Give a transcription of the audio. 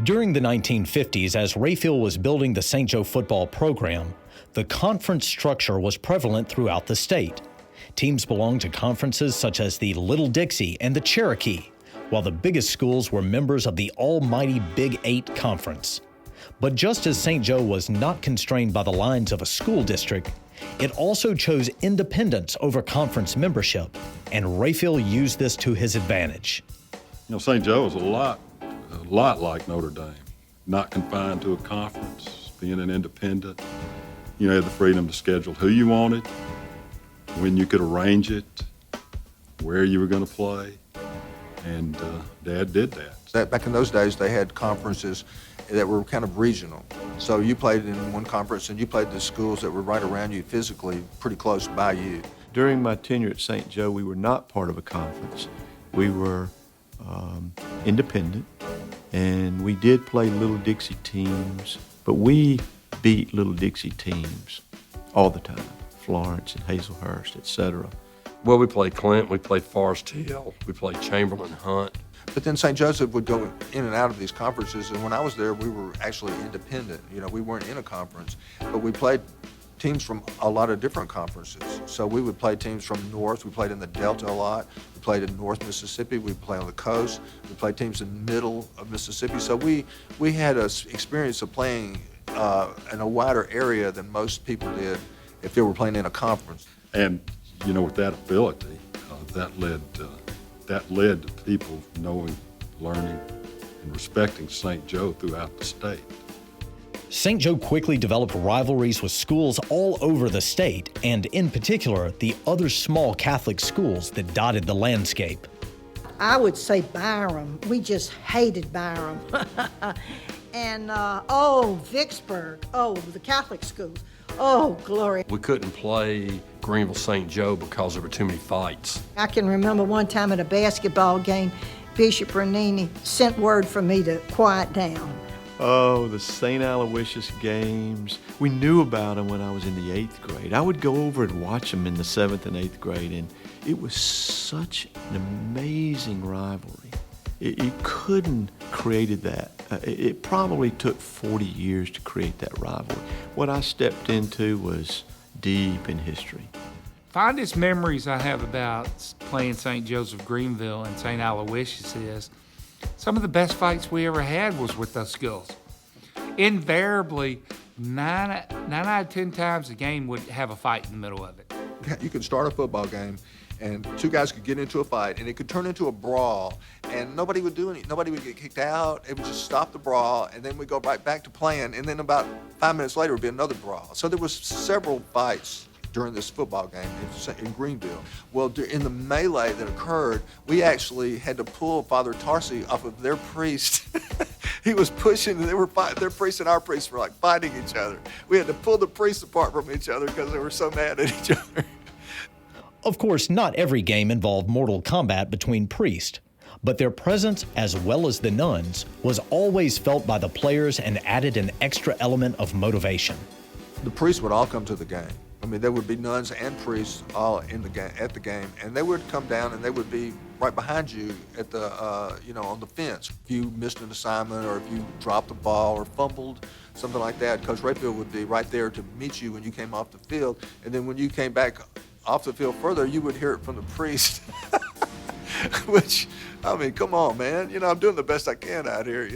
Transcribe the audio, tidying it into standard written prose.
During the 1950s, as Rayfield was building the St. Joe football program, the conference structure was prevalent throughout the state. Teams belonged to conferences such as the Little Dixie and the Cherokee, while the biggest schools were members of the almighty Big 8 Conference. But just as St. Joe was not constrained by the lines of a school district, it also chose independence over conference membership, and Rayfield used this to his advantage. St. Joe is a lot like Notre Dame, not confined to a conference, being an independent. You had the freedom to schedule who you wanted, when you could arrange it, where you were going to play, and Dad did that. Back in those days, they had conferences that were kind of regional. So you played in one conference and you played the schools that were right around you physically, pretty close by you. During my tenure at St. Joe, we were not part of a conference. We were independent, and we did play Little Dixie teams, but we beat Little Dixie teams all the time, Florence and Hazelhurst, etc. Well, we played Clint, we played Forest Hill, we played Chamberlain Hunt. But then St. Joseph would go in and out of these conferences, and when I was there, we were actually independent. We weren't in a conference, but we played teams from a lot of different conferences. So we would play teams from North. We played in the Delta a lot. We played in North Mississippi. We played on the coast. We played teams in the middle of Mississippi. So we had an experience of playing in a wider area than most people did if they were playing in a conference. And, with that ability, that led to people knowing, learning, and respecting St. Joe throughout the state. St. Joe quickly developed rivalries with schools all over the state, and in particular, the other small Catholic schools that dotted the landscape. I would say Byram. We just hated Byram. And, Vicksburg. The Catholic schools. Oh, glory. We couldn't play Greenville St. Joe because there were too many fights. I can remember one time at a basketball game, Bishop Ranini sent word for me to quiet down. Oh, the St. Aloysius games. We knew about them when I was in the 8th grade. I would go over and watch them in the 7th and 8th grade, and it was such an amazing rivalry. You couldn't created that. It probably took 40 years to create that rivalry. What I stepped into was deep in history. Fondest memories I have about playing St. Joseph Greenville and St. Aloysius is some of the best fights we ever had was with those schools. Invariably, 9 out of 10 times a game would have a fight in the middle of it. You could start a football game and two guys could get into a fight and it could turn into a brawl and nobody would do anything. Nobody would get kicked out. It would just stop the brawl and then we'd go right back to playing, and then about 5 minutes later would be another brawl. So there was several fights during this football game in Greenville. Well, in the melee that occurred, we actually had to pull Father Tarsi off of their priest. He was pushing, and their priest and our priest were like fighting each other. We had to pull the priests apart from each other because they were so mad at each other. Of course, not every game involved mortal combat between priests, but their presence, as well as the nuns, was always felt by the players and added an extra element of motivation. The priests would all come to the game. There would be nuns and priests all at the game, and they would come down and they would be right behind you at the, on the fence. If you missed an assignment or if you dropped the ball or fumbled, something like that, Coach Rayfield would be right there to meet you when you came off the field. And then when you came back off the field further, you would hear it from the priest. Which, come on, man. I'm doing the best I can out here,